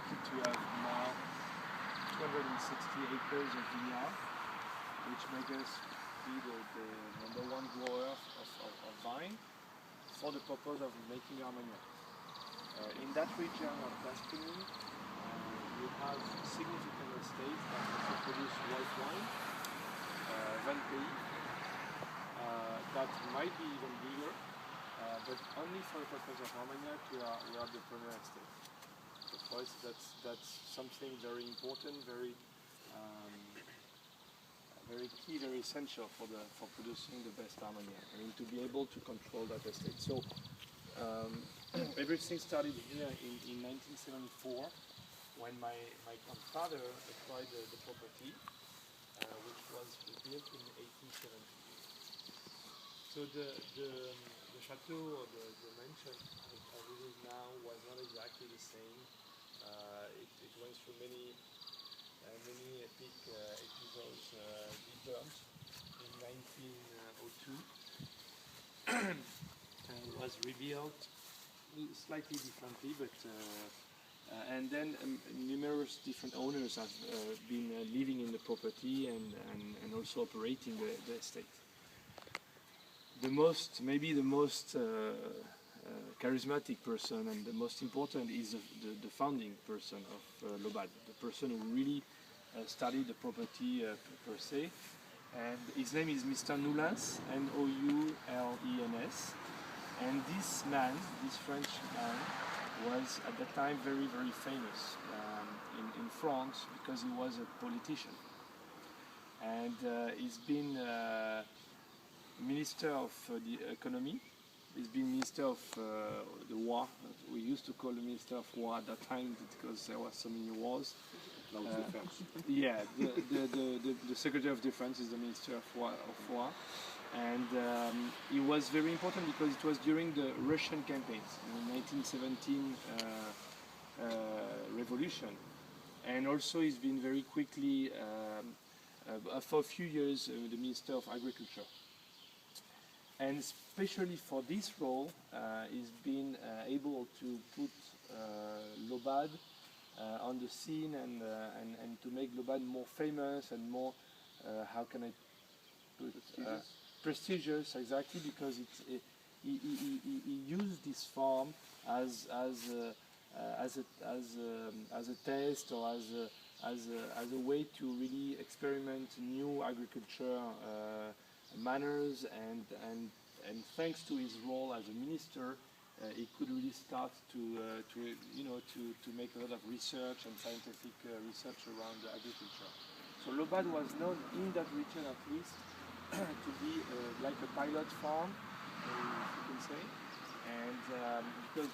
lucky to have now 260 acres of vineyard, which makes us be the #1 grower of vine for the purpose of making Armagnac. In that region of Tuscany, we have significant estates that also produce white wine, Vin Pays, that might be even bigger, but only for the purpose of Armagnac we are the premier estate. So for us, that's something very important, very key, very essential for producing the best Armagnac. I mean, to be able to control that estate. So everything started here in 1974 when my grandfather acquired the property, which was built in 1870. So the chateau or the mansion as it is now was not exactly the same. It went through many epic episodes. It burnt in 1902 and was rebuilt slightly differently, but and then numerous different owners have been living in the property and also operating the estate. Maybe the most charismatic person and the most important is the founding person of Laubade, the person who really studied the property per se. And his name is Mr. Noulens, Noulens. And this man, this French man, was at that time very, very famous in France because he was a politician. And he's been Minister of the Economy. He's been Minister of the War. We used to call the Minister of War at that time because there were so many wars. Yeah, the Secretary of Defense is the Minister of War. And it was very important because it was during the Russian campaigns in the 1917 revolution. And also he's been very quickly, for a few years, the Minister of Agriculture. And especially for this role, he's been able to put Laubade on the scene and to make Laubade more famous and more, how can I put it? Prestigious, exactly, because he used this farm as a test or as a way to really experiment new agriculture manners, and thanks to his role as a minister, he could really start to make a lot of research and scientific research around agriculture. So Laubade was known in that region at least to be like a pilot farm, you can say, and because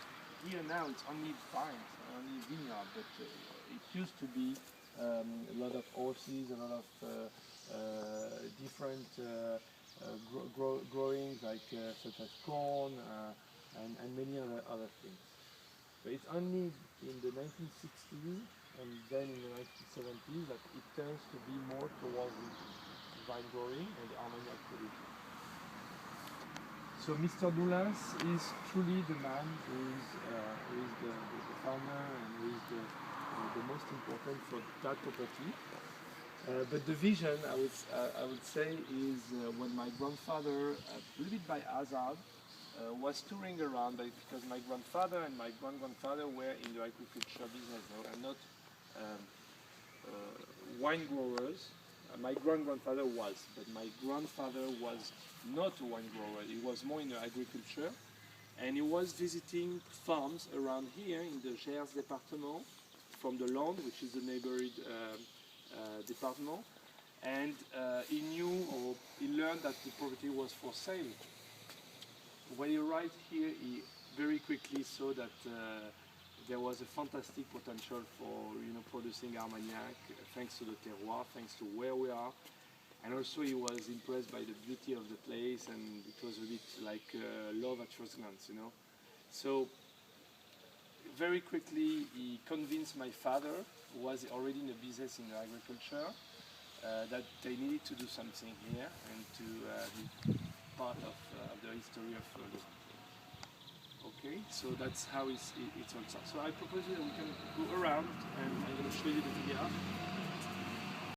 here now it's only vines, only vineyard, but it used to be a lot of horses, a lot of different growing like such as corn and many other things. But it's only in the 1960s and then in the 1970s that it turns to be more towards vine growing and Armagnac production. So Mr. Noulens is truly the man who is the farmer and who is the most important for that property. But the vision, I would say, is when my grandfather, a little bit by hazard, was touring around, because my grandfather and my grand-grandfather were in the agriculture business. They were not wine growers. My grand-grandfather was, but my grandfather was not a wine grower. He was more in the agriculture, and he was visiting farms around here in the Gers department, from the Landes, which is the neighboring department, and he knew or he learned that the property was for sale. When he arrived here, he very quickly saw that there was a fantastic potential for producing Armagnac, thanks to the terroir, thanks to where we are, and also he was impressed by the beauty of the place, and it was a bit like love at first glance, So very quickly he convinced my father, who was already in the business in agriculture, that they needed to do something here and to be part of the history of Laubade. Okay, so that's how it all starts. So I propose that we can go around. around and I'm going to show you the vineyard.